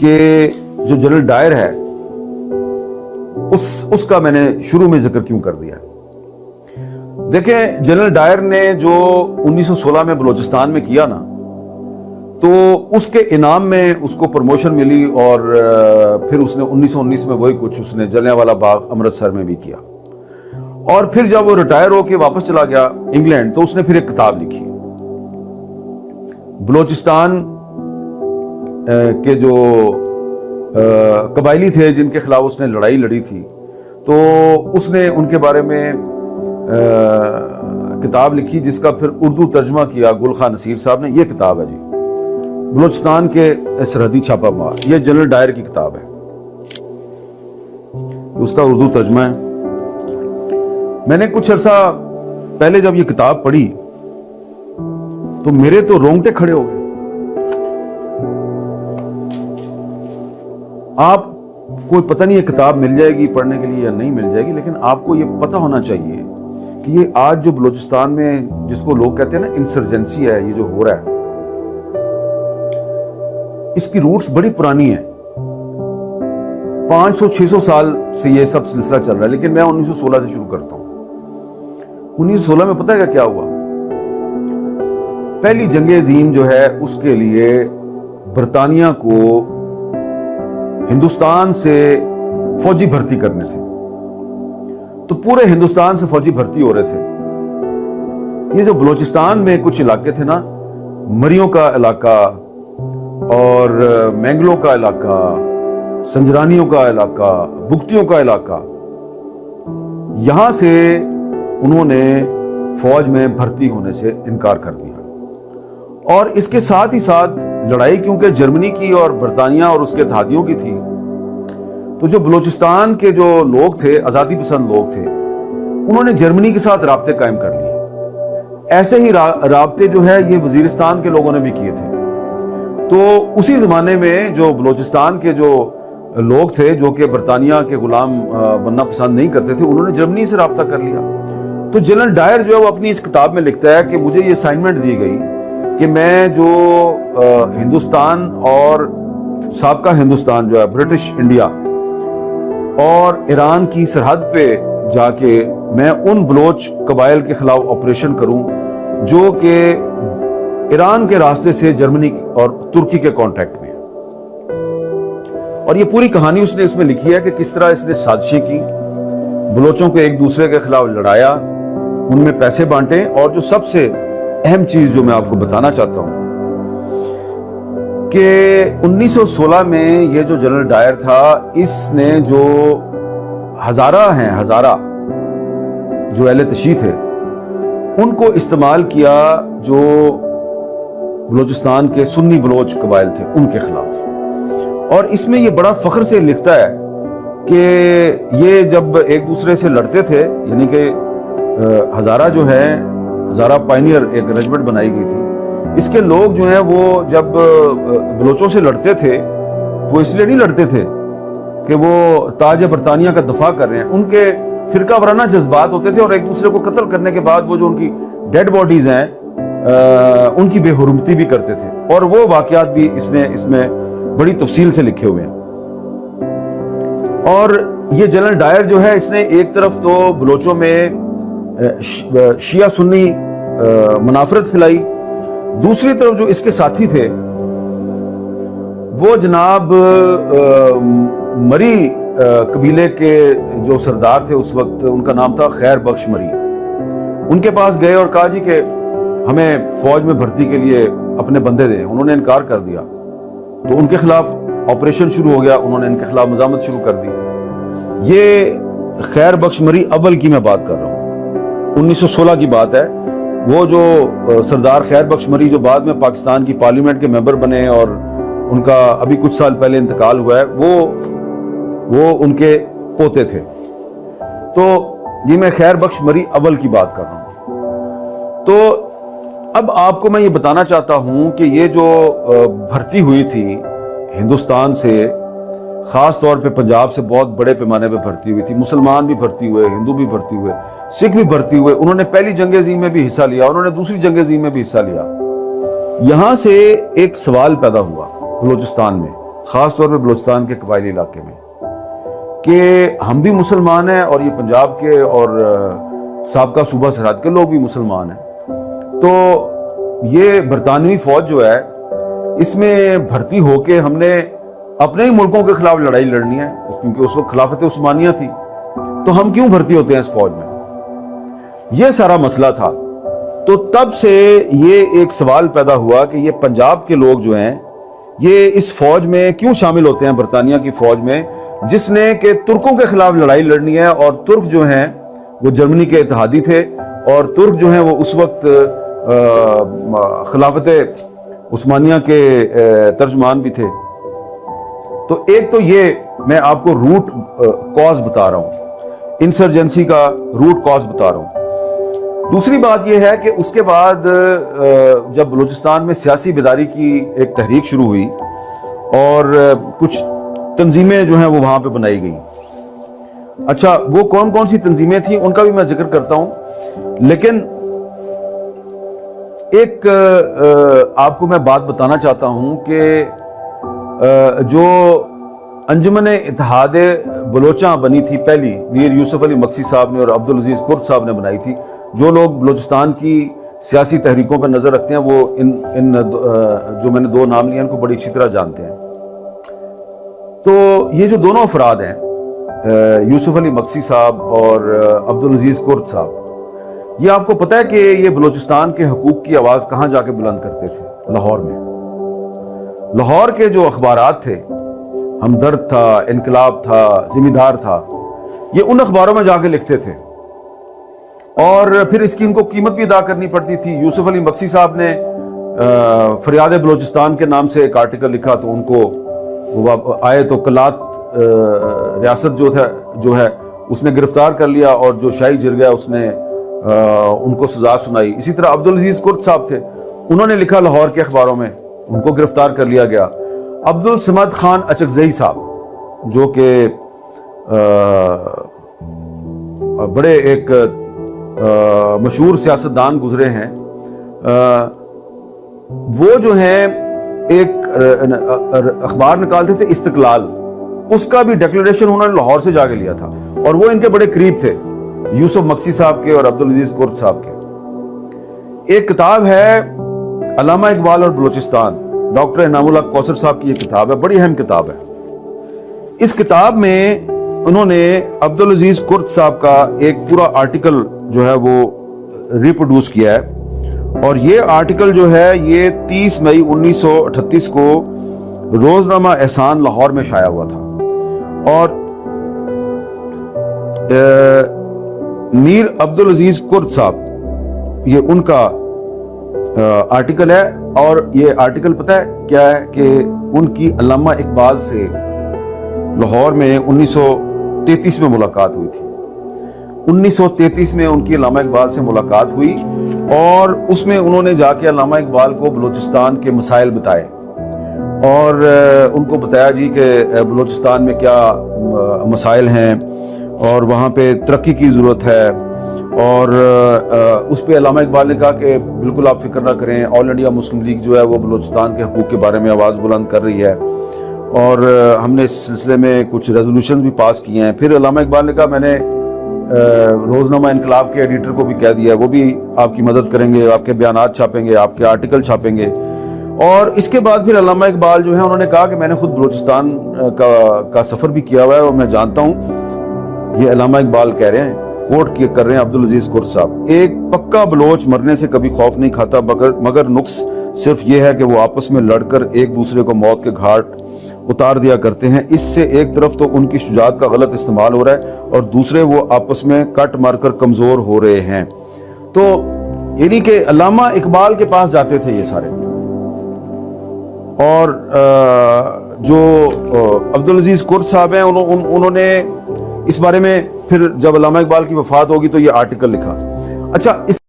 کہ جو جنرل ڈائر ہے اس کا میں نے شروع میں ذکر کیوں کر دیا. دیکھیں جنرل ڈائر نے جو 1916 میں بلوچستان میں کیا نا، تو اس کے انعام میں اس کو پروموشن ملی، اور پھر اس نے 1919 میں وہی کچھ اس نے جلیانوالہ باغ امرتسر میں بھی کیا. اور پھر جب وہ ریٹائر ہو کے واپس چلا گیا انگلینڈ، تو اس نے پھر ایک کتاب لکھی. بلوچستان کے جو قبائلی تھے جن کے خلاف اس نے لڑائی لڑی تھی، تو اس نے ان کے بارے میں کتاب لکھی، جس کا پھر اردو ترجمہ کیا گل خان نصیر صاحب نے. یہ کتاب ہے جی، بلوچستان کے سرحدی چھاپہ مار. یہ جنرل ڈائر کی کتاب ہے، اس کا اردو ترجمہ ہے. میں نے کچھ عرصہ پہلے جب یہ کتاب پڑھی تو میرے تو رونگٹے کھڑے ہو گئے. آپ کوئی پتہ نہیں یہ کتاب مل جائے گی پڑھنے کے لیے یا نہیں مل جائے گی، لیکن آپ کو یہ پتہ ہونا چاہیے کہ یہ آج جو بلوچستان میں جس کو لوگ کہتے ہیں نا انسرجنسی ہے، یہ جو ہو رہا ہے، اس کی روٹس بڑی پرانی ہیں. 500-600 سال سے یہ سب سلسلہ چل رہا ہے، لیکن میں 1916 سے شروع کرتا ہوں. 1916 میں پتہ ہے کیا ہوا؟ پہلی جنگ عظیم جو ہے اس کے لیے برطانیہ کو ہندوستان سے فوجی بھرتی کرنے تھے، تو پورے ہندوستان سے فوجی بھرتی ہو رہے تھے. یہ جو بلوچستان میں کچھ علاقے تھے نا، مریوں کا علاقہ اور مینگلوں کا علاقہ، سنجرانیوں کا علاقہ، بگتیوں کا علاقہ، یہاں سے انہوں نے فوج میں بھرتی ہونے سے انکار کر دیا. اور اس کے ساتھ ہی ساتھ لڑائی کیونکہ جرمنی کی اور برطانیہ اور اس کے اتحادیوں کی تھی، تو جو بلوچستان کے جو لوگ تھے، آزادی پسند لوگ تھے، انہوں نے جرمنی کے ساتھ رابطے قائم کر لیے. ایسے ہی رابطے جو ہے یہ وزیرستان کے لوگوں نے بھی کیے تھے. تو اسی زمانے میں جو بلوچستان کے جو لوگ تھے جو کہ برطانیہ کے غلام بننا پسند نہیں کرتے تھے، انہوں نے جرمنی سے رابطہ کر لیا. تو جنرل ڈائر جو ہے وہ اپنی اس کتاب میں لکھتا ہے کہ مجھے یہ اسائنمنٹ دی گئی کہ میں جو ہندوستان اور سابقہ ہندوستان جو ہے برٹش انڈیا اور ایران کی سرحد پہ جا کے میں ان بلوچ قبائل کے خلاف آپریشن کروں جو کہ ایران کے راستے سے جرمنی اور ترکی کے کانٹیکٹ میں ہے. اور یہ پوری کہانی اس نے اس میں لکھی ہے کہ کس طرح اس نے سازشیں کی، بلوچوں کو ایک دوسرے کے خلاف لڑایا، ان میں پیسے بانٹے. اور جو سب سے اہم چیز جو میں آپ کو بتانا چاہتا ہوں کہ 1916 میں یہ جو جنرل ڈائر تھا، اس نے جو ہزارہ جو اہل تشیع تھے ان کو استعمال کیا جو بلوچستان کے سنی بلوچ قبائل تھے ان کے خلاف. اور اس میں یہ بڑا فخر سے لکھتا ہے کہ یہ جب ایک دوسرے سے لڑتے تھے، یعنی کہ ہزارہ جو ہے، ہزارہ پائنیئر ایک رجمنٹ بنائی گئی تھی، اس کے لوگ جو ہیں وہ جب بلوچوں سے لڑتے تھے تو اس لیے نہیں لڑتے تھے کہ وہ تاج برطانیہ کا دفاع کر رہے ہیں. ان کے فرقہ وارانہ جذبات ہوتے تھے، اور ایک دوسرے کو قتل کرنے کے بعد وہ جو ان کی ڈیڈ باڈیز ہیں ان کی بے حرمتی بھی کرتے تھے. اور وہ واقعات بھی اس میں بڑی تفصیل سے لکھے ہوئے ہیں. اور یہ جنرل ڈائر جو ہے اس نے ایک طرف تو بلوچوں میں شیعہ سنی منافرت پھیلائی، دوسری طرف جو اس کے ساتھی تھے وہ جناب مری قبیلے کے جو سردار تھے اس وقت، ان کا نام تھا خیر بخش مری. ان کے پاس گئے اور کہا جی کہ ہمیں فوج میں بھرتی کے لیے اپنے بندے دیں. انہوں نے انکار کر دیا، تو ان کے خلاف آپریشن شروع ہو گیا، انہوں نے ان کے خلاف مزاحمت شروع کر دی. یہ خیر بخش مری اول کی میں بات کر رہا ہوں، 1916 کی بات ہے. وہ جو سردار خیر بخش مری جو بعد میں پاکستان کی پارلیمنٹ کے ممبر بنے اور ان کا ابھی کچھ سال پہلے انتقال ہوا ہے، وہ ان کے پوتے تھے. تو یہ میں خیر بخش مری اول کی بات کر رہا ہوں. تو اب آپ کو میں یہ بتانا چاہتا ہوں کہ یہ جو بھرتی ہوئی تھی ہندوستان سے، خاص طور پہ پنجاب سے بہت بڑے پیمانے پہ بھرتی ہوئی تھی، مسلمان بھی بھرتی ہوئے، ہندو بھی بھرتی ہوئے، سکھ بھی بھرتی ہوئے. انہوں نے پہلی جنگ عظیم میں بھی حصہ لیا، انہوں نے دوسری جنگ عظیم میں بھی حصہ لیا. یہاں سے ایک سوال پیدا ہوا بلوچستان میں، ख़ास तौर पे बलूचिस्तान के कबायली इलाके में, कि हम भी मुसलमान हैं और ये पंजाब के और साबका सूबा सरहद के लोग भी मुसलमान हैं। तो ये बरतानवी फ़ौज जो है, इसमें भर्ती होके हमने अपने ही मुल्कों के खिलाफ लड़ाई लड़नी है, क्योंकि उस वक्त खिलाफत उस्मानिया थी, तो हम क्यों भर्ती होते हैं इस फौज में? ये सारा मसला था। तो तब से ये एक सवाल पैदा हुआ कि ये पंजाब के लोग जो हैं, ये इस फौज में क्यों शामिल होते हैं, बरतानिया की फौज में, जिसने कि तुर्कों के खिलाफ लड़ाई लड़नी है। और तुर्क जो हैं वो जर्मनी के इत्तेहादी थे, और तुर्क जो हैं वो उस वक्त खिलाफत उस्मानिया के तर्जमान भी थे। तो एक तो ये मैं आपको रूट कॉज बता रहा हूँ, इंसर्जेंसी का रूट कॉज बता रहा हूँ। दूसरी बात यह है कि उसके बाद जब बलूचिस्तान में सियासी बेदारी की एक तहरीक शुरू हुई और कुछ तंजीमें जो हैं वो वहाँ पे बनाई गई। अच्छा, वो कौन कौन सी तंजीमें थी उनका भी मैं जिक्र करता हूँ, लेकिन एक आपको मैं बात बताना चाहता हूँ कि जो अंजुमन इत्तेहाद बलोचा बनी थी पहली, मीर यूसुफ अली मक्सी साहब ने और अब्दुल अजीज कुर्द साहब ने बनाई थी। जो लोग बलूचिस्तान की सियासी तहरीकों पर नज़र रखते हैं वो इन जो मैंने दो नाम लिए इनको बड़ी अच्छी तरह जानते हैं। तो ये जो दोनों अफराद हैं, यूसुफ अली मक्सी साहब और अब्दुल अजीज कुर्द साहब, ये आपको पता है कि ये बलूचिस्तान के हकूक़ की आवाज़ कहाँ जाके बुलंद करते थे? लाहौर में। लाहौर के जो अखबारात थे, हमदर्द था, इनकलाब था, जिम्मेदार था, ये उन अखबारों में जाके लिखते थे और फिर इसकी इनको कीमत भी अदा करनी पड़ती थी। यूसुफ अली मक्सी साहब ने फरियाद बलूचिस्तान के नाम से एक आर्टिकल लिखा, तो उनको आए तो कलात रियासत जो है उसने गिरफ्तार कर लिया और जो शाही जिरगा उसने उनको सजा सुनाई। इसी तरह अब्दुल अजीज कुर्द साहब थे, उन्होंने लिखा लाहौर के अखबारों में, उनको गिरफ्तार कर लिया गया। अब्दुल समद खान अचकजई साहब जो कि बड़े एक मशहूर सियासतदान गुजरे हैं, वो जो हैं एक अखबार निकालते थे इस्तिकलाल, उसका भी डिक्लेरेशन उन्होंने लाहौर से जाके लिया था और वो इनके बड़े करीब थे, यूसुफ मक्सी साहब के और अब्दुल अजीज कुर्द साहब के। एक किताब है अल्लामा इकबाल और बलूचिस्तान, डॉक्टर इनामुल हक कौसर साहब की ये किताब है, बड़ी अहम किताब है। इस किताब में उन्होंने अब्दुल अजीज कुर्द साहब का एक पूरा आर्टिकल जो है वो रिप्रोड्यूस किया है और ये आर्टिकल जो है ये 30 मई 1938 को रोजनामा एहसान लाहौर में शाया हुआ था। और मीर अब्दुल अजीज कुर्द साहब, ये उनका आर्टिकल है और ये आर्टिकल पता है क्या है कि उनकी अल्लामा इकबाल से लाहौर में 1933 में मुलाकात हुई थी। 1933 में उनकी अल्लामा इकबाल से मुलाकात हुई और उसमें उन्होंने जाके अल्लामा इकबाल को बलूचिस्तान के मसाइल बताए और उनको बताया जी कि बलूचिस्तान में क्या मसाइल हैं और वहाँ पे तरक्की की ज़रूरत है। और उस पर अल्लामा इकबाल ने कहा कि बिल्कुल आप फिक्र ना करें, ऑल इंडिया मुस्लिम लीग जो है वो बलूचिस्तान के हकूक़ के बारे में आवाज़ बुलंद कर रही है और हमने इस सिलसिले में कुछ रेजोल्यूशन भी पास किए हैं। फिर अल्लामा इकबाल ने कहा मैंने रोज़नामा इनकलाब के एडिटर को भी कह दिया, वो भी आपकी मदद करेंगे, आपके बयानात छापेंगे, आपके आर्टिकल छापेंगे। और इसके बाद फिर अल्लामा इकबाल जो है उन्होंने कहा कि मैंने खुद बलूचिस्तान का सफ़र भी किया हुआ है और मैं जानता हूँ, ये अल्लामा इकबाल कह रहे हैं, कोट कर रहे हैं अब्दुल अजीज कुर्द साहब, एक पक्का बलोच मरने से कभी खौफ नहीं खाता, मगर नुक्स सिर्फ ये है कि वो आपस में लड़कर एक दूसरे को मौत के घाट उतार दिया करते हैं। इससे एक तरफ तो उनकी शुजात का गलत इस्तेमाल हो रहा है और दूसरे वो आपस में कट मारकर कमज़ोर हो रहे हैं। तो यानी कि अल्लामा इकबाल के पास जाते थे ये सारे। और जो अब्दुल अजीज कुर्द साहब हैं उन्होंने इस बारे में फिर जब अल्लामा इकबाल की वफात होगी तो ये आर्टिकल लिखा। अच्छा, इस